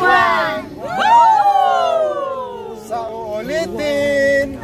1! Woo! Sa uulitin!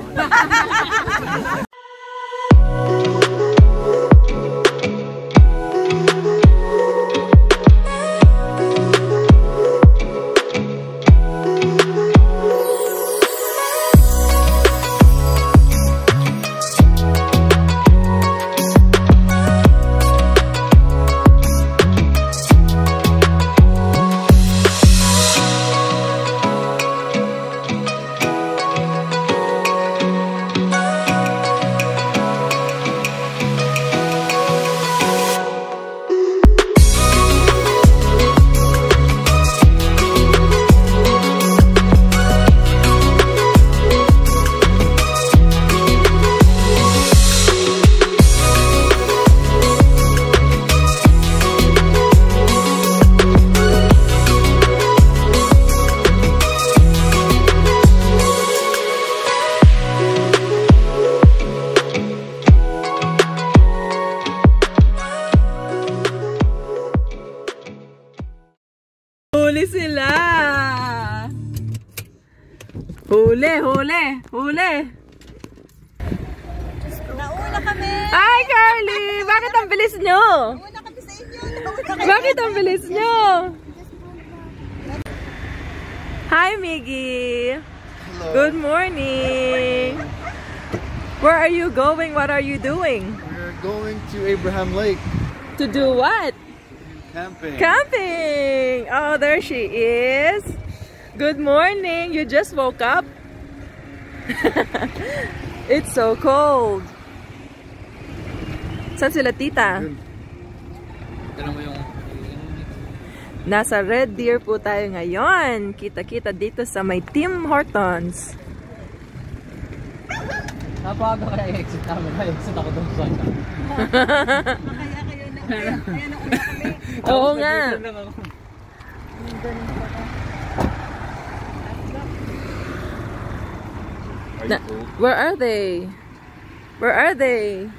Huli sila! Huli, huli, huli! Nauna kami! Hi, Carly! Bakit ang bilis nyo? Nauna kami sa inyo! Bakit ang bilis nyo? Hi, Miggy! Hello. Good morning! Where are you going? What are you doing? We're going to Abraham Lake. To do what? Camping. Camping! Oh, there she is. Good morning. You just woke up? It's so cold. Saan sila, tita? Nasa Red Deer po tayo ngayon. Kita-kita dito sa may Tim Hortons. Napaga kaya exit namin. Exit ako doon sa Kaya kayo na. Kaya nauna kami. Oo nga. Where are they? Where are they?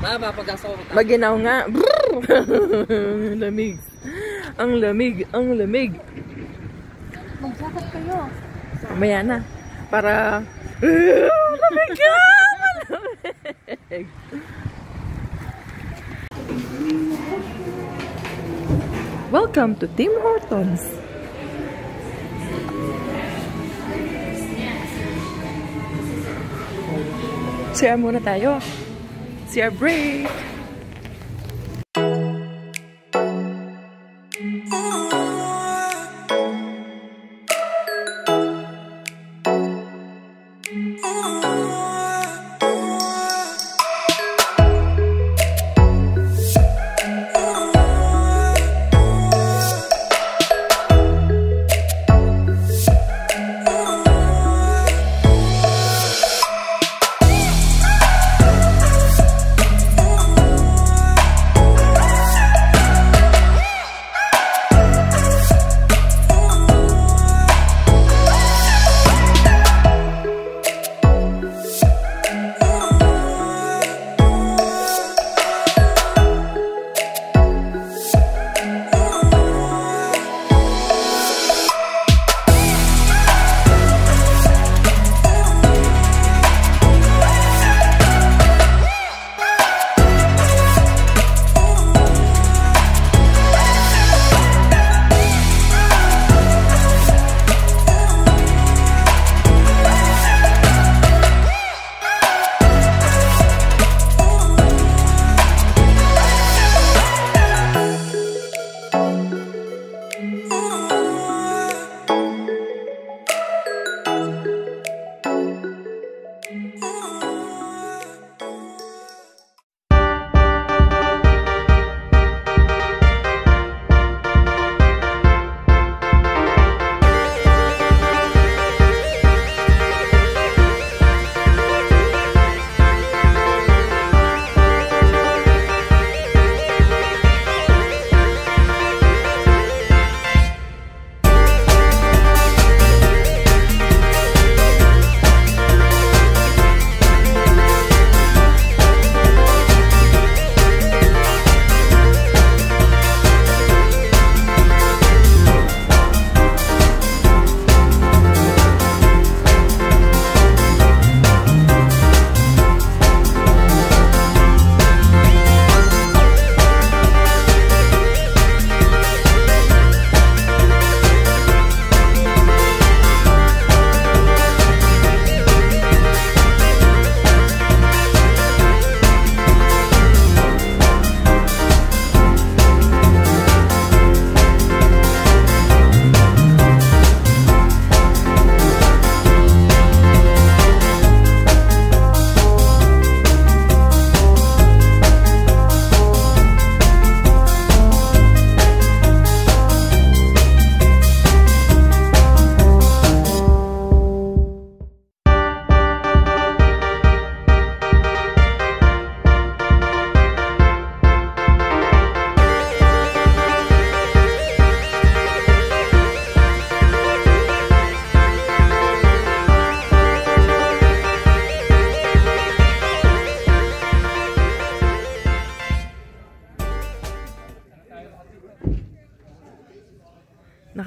Mama, pag-asa ko. Maginaw nga. Ang lamig. Ang lamig. Ang lamig. Magsakat kayo. Mamaya na. Para... lamig ka! Malamig! Welcome to Tim Hortons. CR muna tayo. CR break.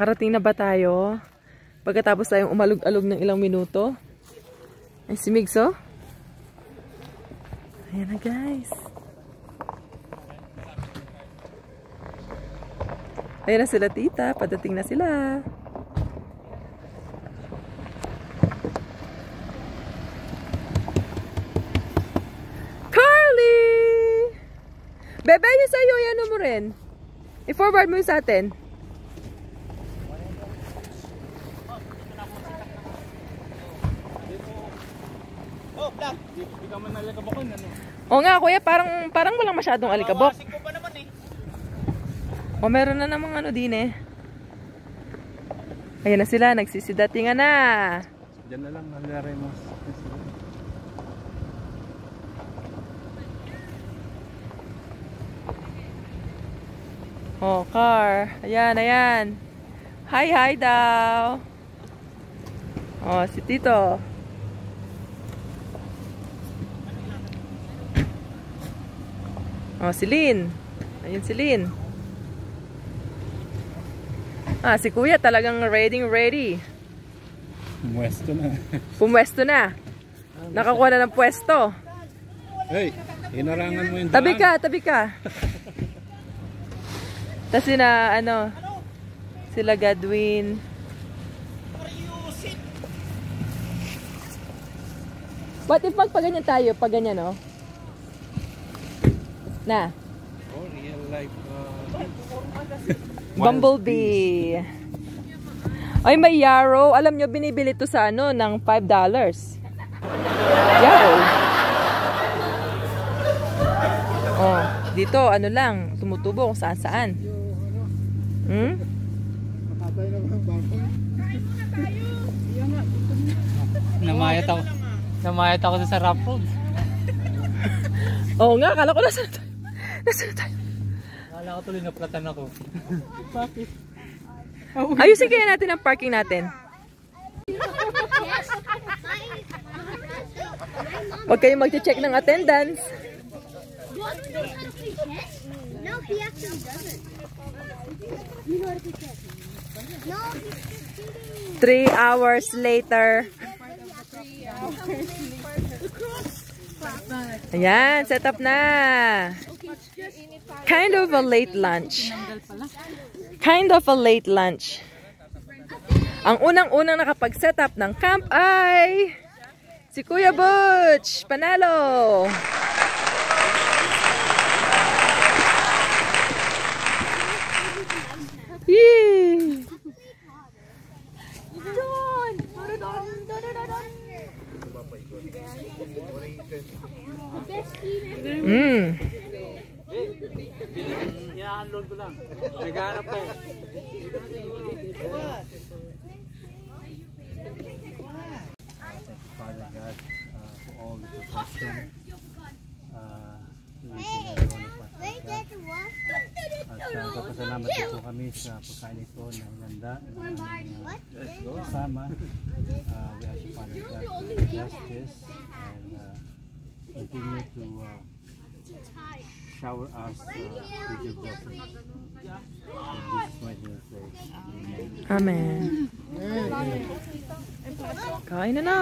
Nakarating na ba tayo? Pagkatapos tayong umalog-alog ng ilang minuto. Ay, si Migso. Ayan na, guys. Ayan na sila, tita. Padating na sila. Carly! Bebe, yung sa'yo, yan mo rin. I-forward mo yung sa atin. O nga, kuya, parang walang masyadong alikabok. O, meron na namang ano din eh. Ayan na sila, nagsisidatingan na. Diyan na lang, nalari mo. Oh, car. Ayan, ayan. Hi, hi daw. Oh, si Tito. Oh, si Lynn. Ayun si Lynn. Ah, si Kuya talagang ready. Pumwesto na. Pumwesto na. Nakakuha na ng pwesto. Hey, inarangan mo yung Tabi ka, tabi ka. Tapos sina, ano, sila Godwin. What if magpaganyan tayo? Paganyan, no? Na. Oh, real life. Bumblebee. Ay, may yarrow. Alam nyo, binibili to sa ano, ng $5. Yarrow. Oh, dito, ano lang, tumutubo kung saan-saan. Hmm? Namayat ako sa rough road. Oo nga, kala ko nasa na tayo. Nasa na tayo. Kala ko tuloy naplatan ako. Bakit? Ayusin kaya natin ang parking natin. Huwag kayong mag-check ng attendance. No, he actually doesn't. You know what to check. No, he's 3 hours later. Ayan, set up na. Kind of a late lunch. Kind of a late lunch. Ang unang-unang nakapag-set up ng camp ay si Kuya Butch. Panalo! Yee! I-unload ko lang. Naghanap ko. Father God, for all the protection, at kapasalamat po kami sa pagkain ito na hinanda ng kasama. We ask you, Father God, to bless this and continue to shower us with your blessings. In Jesus' mighty name, Amen. Kain na na.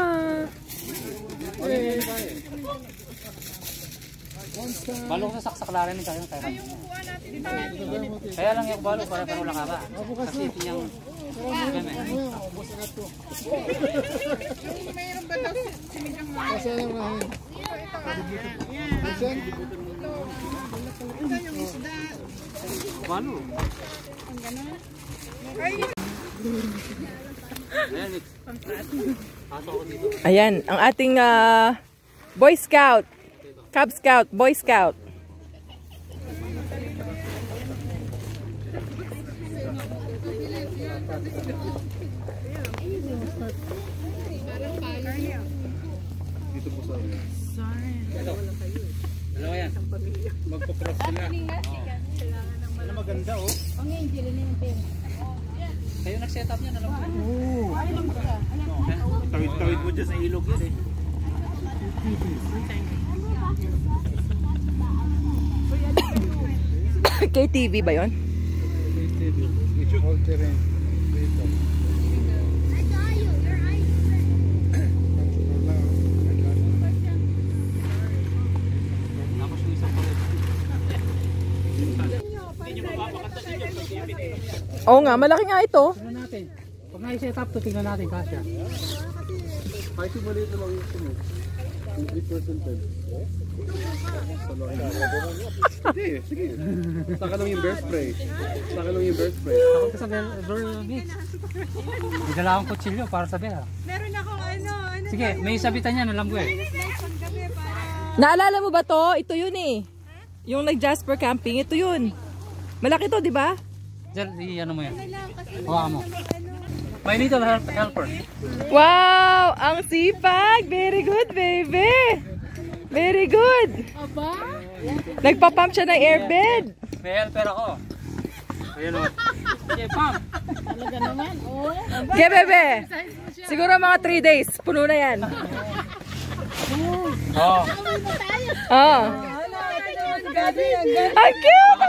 Balo ko sa saksakalaran tayo tayo. Kaya lang yung balo para wala ka ba? Kasi niyang ganun. mayroon ba daw sinigang na? Ito yung isda. Balo. Ang gano'n. Ayan, ang ating Boy Scout. Cub Scout, Boy Scout. Dito po sa amin. Ano yan? Magpa-cross sila. Ano maganda oh. Kayo nag-set up niyan, alam mo? Tawid-tawid mo dyan sa ilog yan eh. KTV ba yon? All terrain. Oo nga, malaki nga ito. Tingnan natin. Pag na-set up to, tingnan natin kasya. Kahit yung maliit na lang yung sumo. 3%. Sige, sige. Saka lang yung bear spray. Saka lang yung bear spray. Takot ka sa bear mix. May dala akong kutsilyo para sa bear. Meron akong ano Sige, may sabitan yan, alam ko eh. panggabi para... Naalala mo ba to? Ito yun eh. Yung nag-Jasper camping, ito yun. Malaki to, di ba? Diyan, ano mo yan. Hawakan mo. May little helper. Wow! Ang sipag! Very good, baby! Very good! Aba? Nagpa-pump siya ng airbed. May helper ako. Ayan o. Sige, pump. Talaga naman, oh. Okay, bebe. Siguro mga 3 days. Puno na yan. Oo. Oh. Ang cute!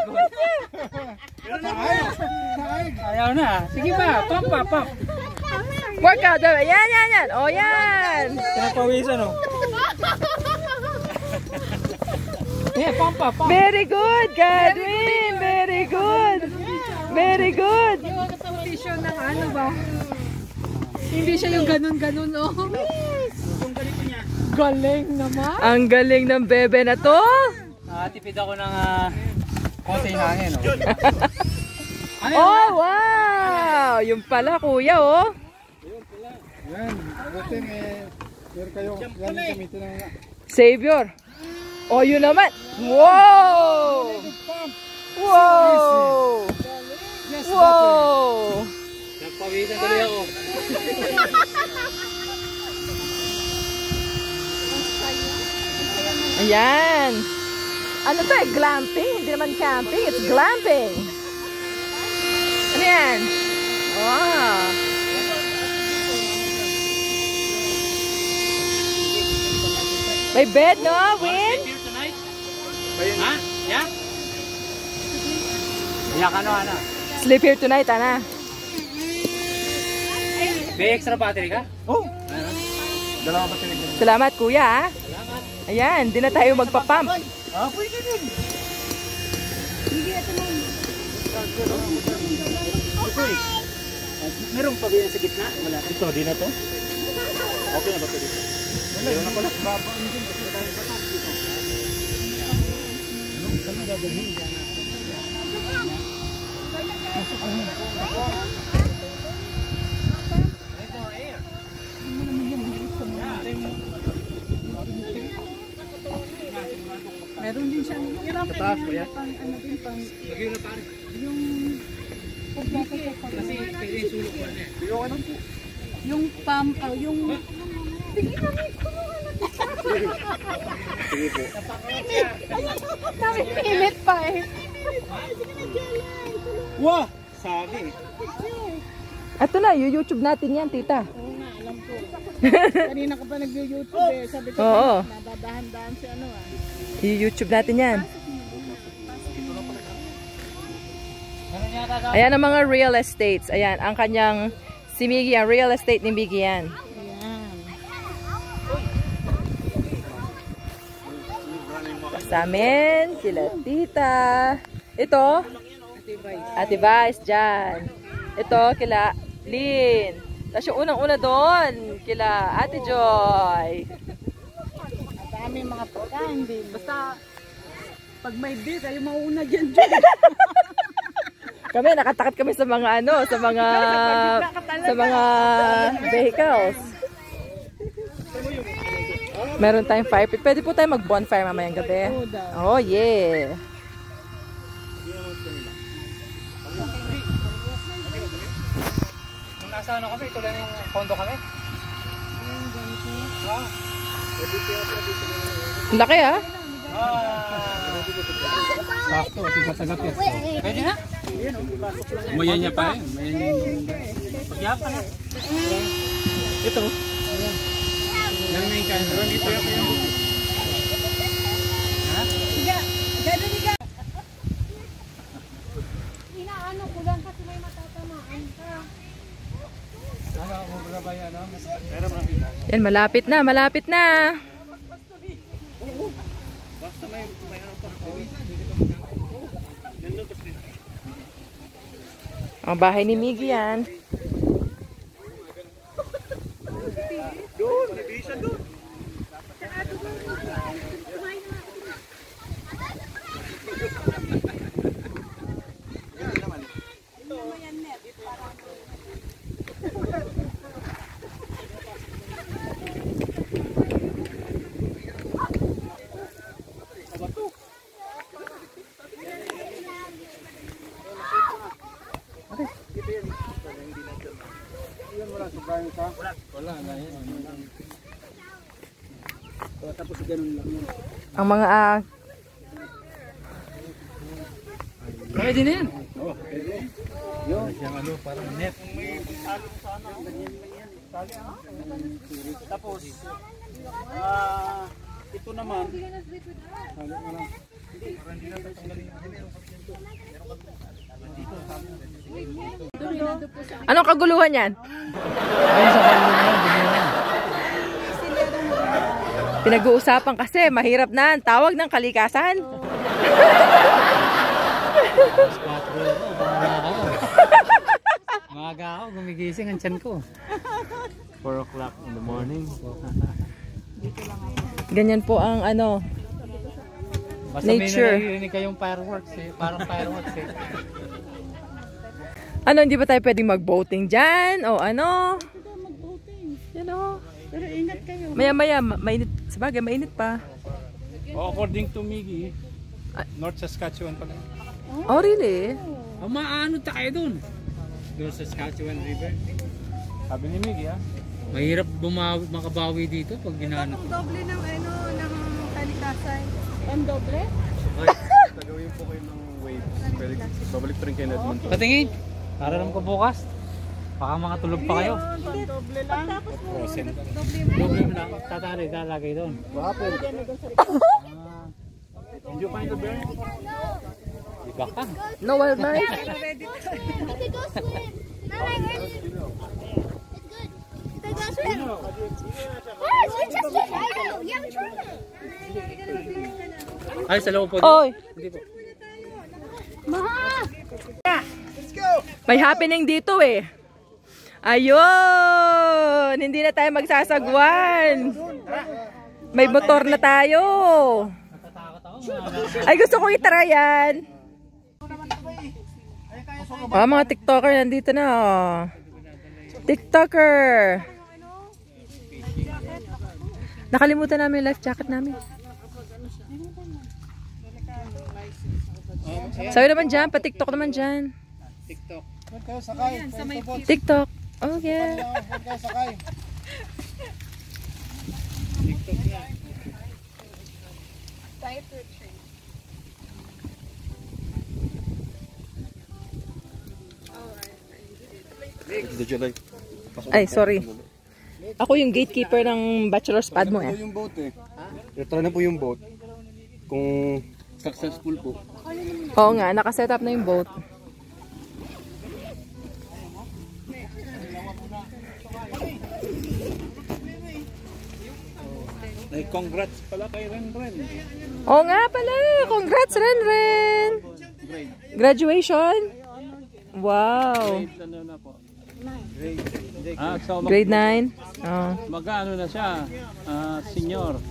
Ayaw na. Sige pa, pump pa, pump. Workout, bebe. Yan, yan, yan. Oh, yan. Pinapawisan o. Yeah, pump pa, pump. Very good, Godwin. Very good. Very good. Yung sa tissue ng ano ba? Hindi siya yung ganun-ganun, oh. Galing naman. Ang galing ng bebe na to. Tipid ako ng konti hangin o. Oh, wow. Yung pala, kuya, oh. Yan. Buting meron kayo. Yan yung gamitin ng... Savior. Oh, yun naman. Wow. Wow. Wow. Nagpawisan tuloy ako. Ayan. Ano to eh? Glamping? Hindi naman camping. It's glamping. Ano yan? Wow. May bed, no? Win? Tonight? Ha? Yeah? Yeah, ano? Sleep here tonight, Ana. May extra battery ka? Oh! Dalawa ba tinig? Salamat, kuya. Ah. Ayan, di na tayo magpapump. Pwede din. Meron pa ba yan sa gitna? Wala. Ito, di na to? Okay na ba ito dito? Meron na pala. Meron din siyang hirap Taas ba yan? pang ano din pang Lagyan na pare. yung Kasi pwede yung sulok mo na eh. yung pump yung sige po. Napipilit pa eh. Wah! Sabi. Ito na, YouTube natin yan, tita. Oo nga, alam ko. Kanina ka pa nag-YouTube eh. Sabi ko, Oo. nadadahan-dahan si ano ah. YouTube natin yan. Meron yata daw. Ayan ang mga real estates. Ayan, ang kanyang, si Miggy, ang real estate ni Miggy yan. Ayan. Sa amin, sila tita. Ito, Ate Vice dyan. Ito, kila Lynn. Tapos yung unang-una doon, kila Ate Joy. Dami mga pagkain din. Basta, pag may beer, kayo mauna dyan dyan. Kami, nakatakot kami sa mga ano, sa mga vehicles. Meron tayong fire pit. Pwede po tayo mag-bonfire mamayang gabi. Oh, yeah. Nung nasa ano kami, ito lang yung condo kami. Laki ah. Sakto, sigasagat yan. Pwede na? Mayan niya pa eh. Pagyapa na. Ito. Yan na yung kain. Dito yung ha? Inaano ko lang kasi may matatamaan ka. Ano, magulabay ano? Yan, malapit na, malapit na. Ang bahay ni Miggy yan. Doon, hindi siya doon. Wala na yan. Tapos ganun lang yun. Ang mga Kaya din yan. Oh, pwede. Yung ano, parang net. Tapos, ito naman. anong kaguluhan yan? Pinag-uusapan kasi mahirap na ang tawag ng kalikasan. Maaga ako, gumigising ang tiyan ko. 4 o'clock in the morning. Ganyan po ang ano. Basta Nature. may naririnig kayong fireworks eh. Parang fireworks eh. Ano, hindi ba tayo pwedeng mag-boating dyan? O ano? You know? Pero ingat kayo. Maya-maya, mainit. Sabagay, mainit pa. Oh, according to Miggy, North Saskatchewan pala. Oh, really? Maano ta kayo dun? Doon sa Saskatchewan River. Sabi ni Miggy, ha? Mahirap makabawi dito pag ginano. Doble ng ano, ng kalikasan. Ang doble? Tagawin po kayo ng waves. Pwede, babalik pa rin kayo na Edmonton. Patingin. Para naman ko bukas. Baka mga tulog pa kayo. Ang doble lang. Doble mo lang. Tatali, lalagay doon. Mahapon. Did you find the bear? Iba ka. No wild life? They go swim. Not like earlier. It's good. They go swim. Yes, we just did. I know. Yeah, we tried it. Ay, sa loob po. Oy, Hindi po. Maha! may happening dito eh. Ayun! Hindi na tayo magsasagwan. May motor na tayo. Ay, gusto kong itry yan. Mga TikToker nandito na. Oh. TikToker. Nakalimutan namin yung life jacket namin. Sabi naman dyan, pa-TikTok naman dyan. TikTok. TikTok. Oh yeah. Did you like? Ay, sorry. Ako yung gatekeeper ng bachelor's pad mo eh. Yung boat eh. Try na po yung boat. Kung successful po. Oo nga, nakaset up na yung boat. Ay, congrats pala kay Renren. Oo nga pala. Congrats, Renren. Graduation? Wow. Ano na po? So Grade 9? Oh. mag-ano na siya? Senior.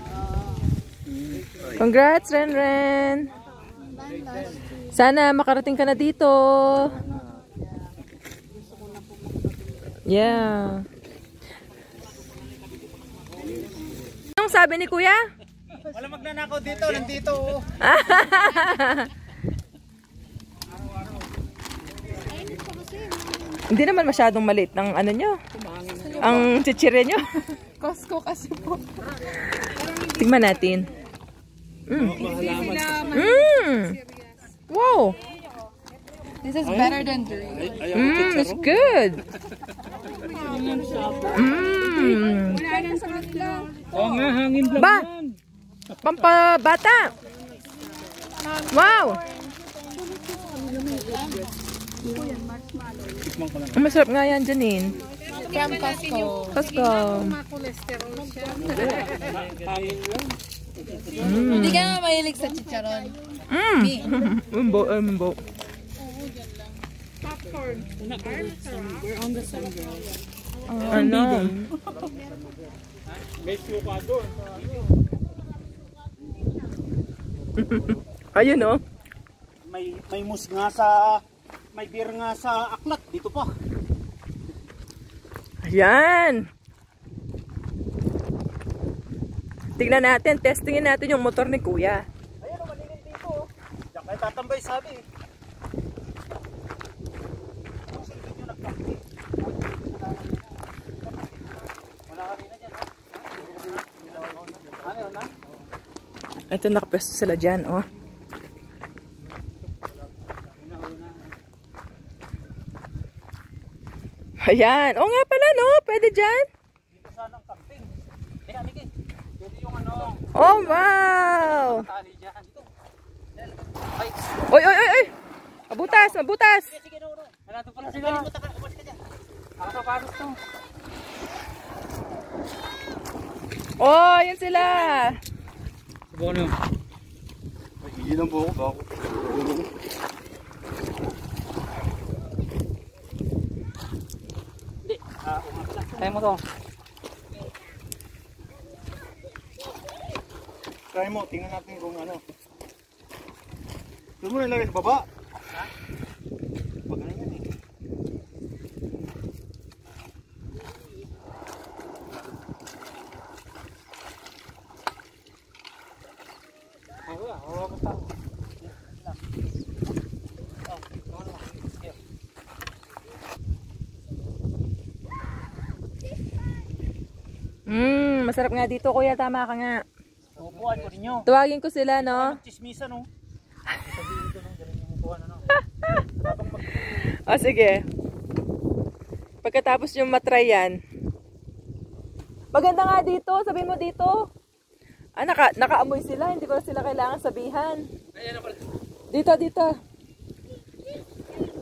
Congrats, Renren. Sana makarating ka na dito. Yeah. Anong sabi ni Kuya? Wala magnanakaw dito, nandito. Hindi naman masyadong maliit ng ano nyo. Ang chichire nyo. Costco kasi po. Tingnan natin. Wow. This is better than drink. It's good. Oo nga, hangin lang Ba? yan. Pampabata. Wow. Ang masarap nga yan, Janine. From Costco. Costco. Hindi ka nga mahilig sa chicharon. Umbo. We're on the sun, girl. Ano? Ayun oh. May mus nga sa, may beer nga sa aklat. Dito pa. Ayan. Tignan natin, testingin natin yung motor ni Kuya. Ayan o, malilim dito. Diyan kayo tatambay sabi. Ito, nakapwesto sila dyan, oh. Ayan. O nga pala, no? Pwede dyan. Dito sana ang camping. Teka, Miki. Dito yung ano. Oh, wow! Tali dyan. Dito. Oy, oy, oy, oy! Mabutas, mabutas! Sige, no. Nandito pala sila. Umas ka dyan. Nakakapagod to. Oh, yan sila! Subukan nyo. Hindi lang po ako. Hindi. Kaya mo to. Try mo, tingnan natin kung ano. Doon mo na ilagay sa baba. Pag ano yan eh. Masarap nga dito, Kuya. Tama ka nga. Upuan ko ninyo. Tuwagin ko sila, no? Chismisa, no? Sabihin ko nung galing yung upuan, ano? O, sige. Pagkatapos yung matry yan. Maganda nga dito. Sabihin mo dito. Ah, nakaamoy sila. Hindi ko sila kailangan sabihan. Dito, dito.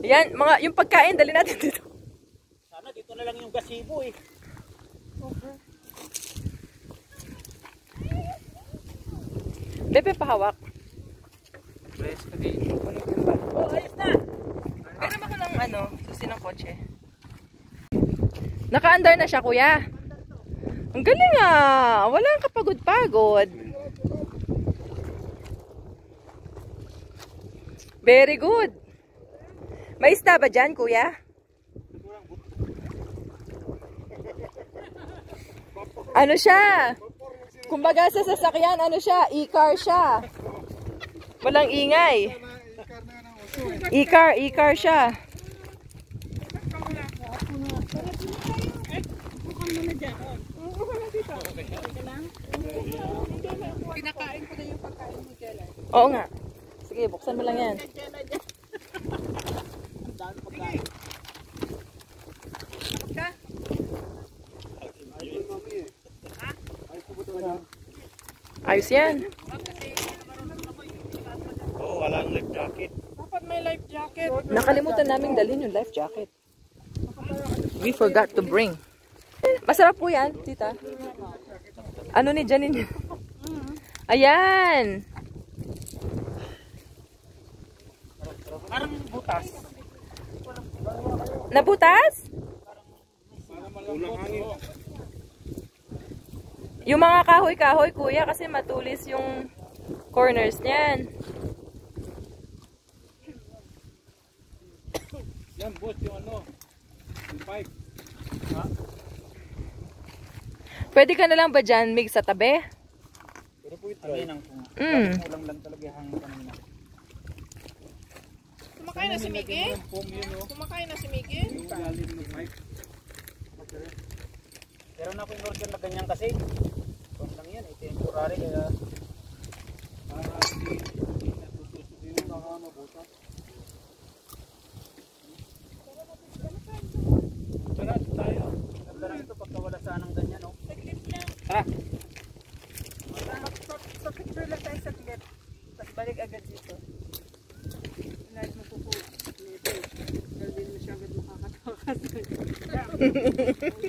Yan, yung pagkain, dali natin dito. Sana dito na lang yung gazebo, eh. Bebe, pahawak. Press ka din. Oh, ayos na. Pero ako ng susi ng kotse. Naka-under na siya, Kuya. Ang galing ah. Walang kapagod-pagod. Very good. May ista ba dyan, Kuya? Ano siya? Kumbaga sa sasakyan, ano siya? E-car siya. Walang ingay. E-car siya. Pinakain ko na yung pagkain mo, Jella. Oo nga. Sige, buksan mo lang yan. Ayos yan. Oo, walang life jacket. Dapat may life jacket. Nakalimutan namin dalhin yung life jacket. We forgot to bring. Masarap po yan, tita. Ano ni Janine? Ayan. Parang butas. Nabutas? Ulang hangin. Yung mga kahoy-kahoy, Kuya, kasi matulis yung corners niyan. Yan, boss, yung yung pipe. Pwede ka na lang ba dyan, Mig, sa tabi? Pero po ito. Sabihin ang kung kulang lang talaga yung hangin kanina. Kumakain na si Miggy? Kumakain na si Miggy? Yung lalim ng pipe. Pero na ako yung order na ganyan kasi. Kung lang yan, temporary kaya. Hindi natutusok yun, nakamabutas. Tara, tayo. Ganda lang ito pagka wala sanang ganyan, no? Saglit lang. Ha? Sa picture lang tayo saglit. Tapos balik agad dito. Inayos mo po po. Dahil din mo siya agad makakatawa kasi.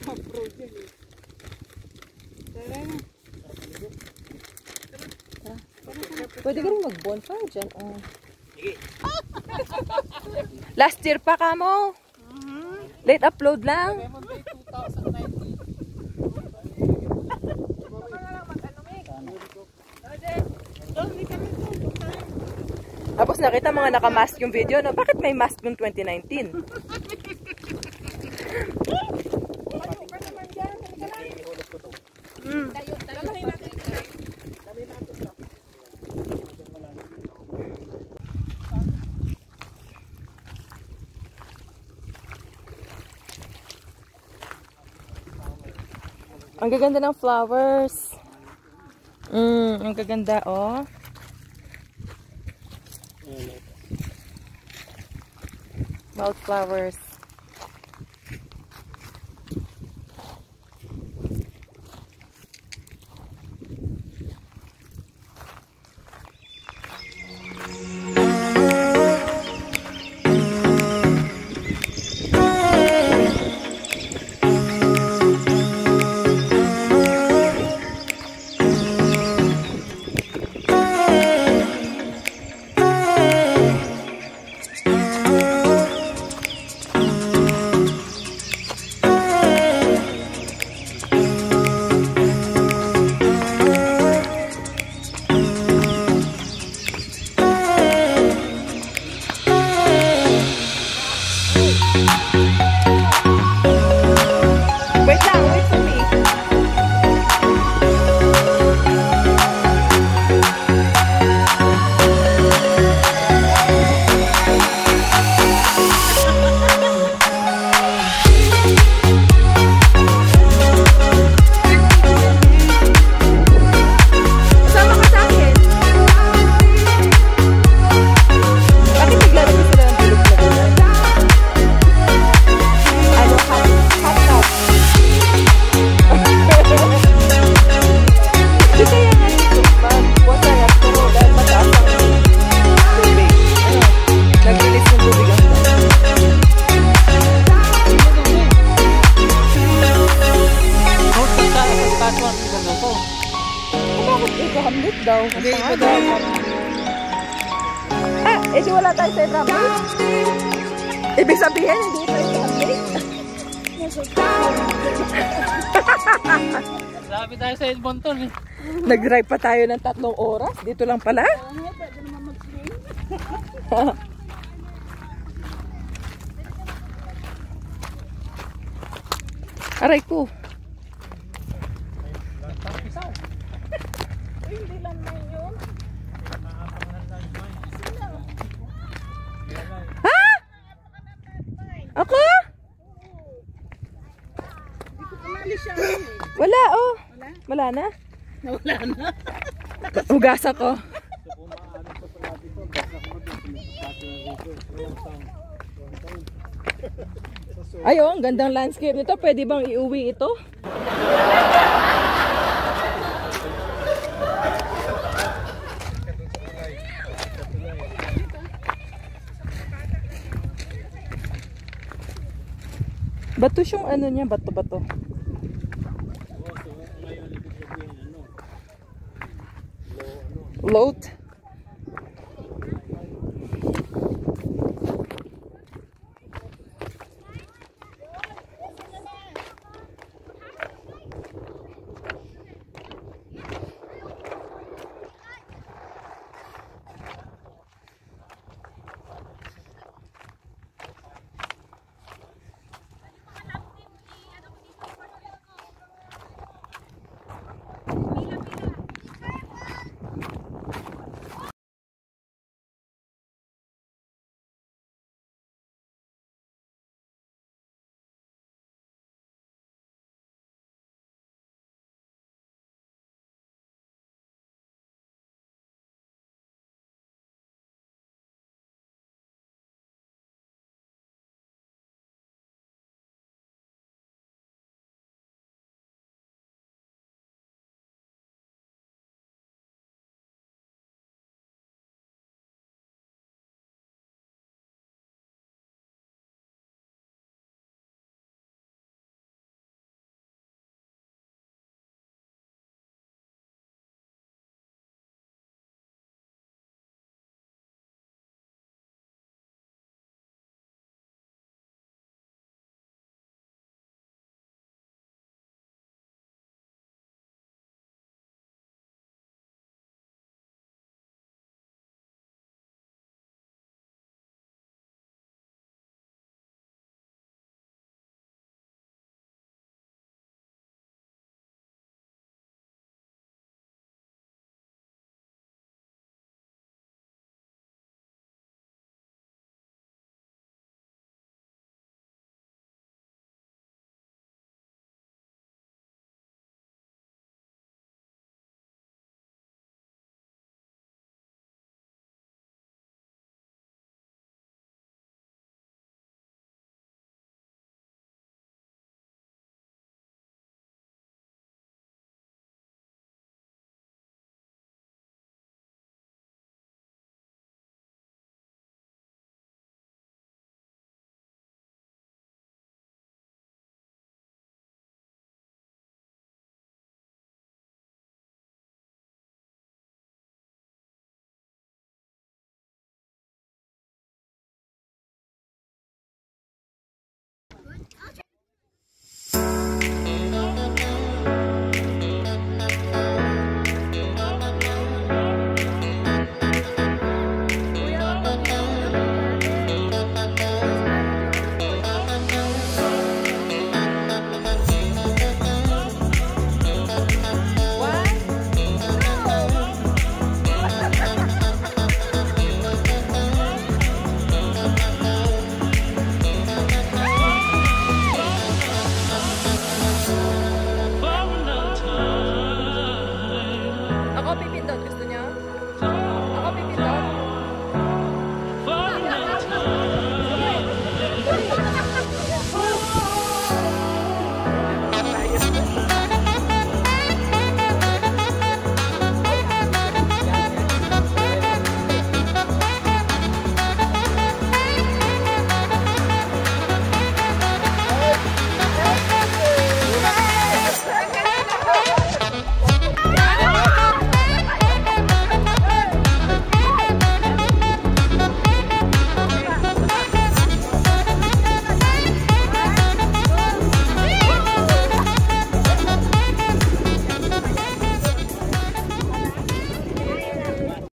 Kapro dyan eh. Tara na. Pwede ka rin mag-bonfire dyan. Oh. Last year pa ka mo. Late upload lang. Tapos nakita mga naka-mask yung video, no? Bakit may mask yung 2019? Ang gaganda ng flowers. Ang gaganda, oh. Wildflowers. Di wala tayo sa drama. Ibig sabihin, hindi tayo sa Sabi tayo sa Edmonton eh. Nag-drive pa tayo ng 3 oras. Dito lang pala. Pwede naman mag-swing. Aray ko. Hindi lang na yun. Ha? Ako? Umalis siya. Wala, oh. Wala na? Nawala na. Hugasan ko. Ay, oh, ang gandang landscape nito. Pwede bang iuwi ito? Bato siyang ano niya, bato-bato. Load.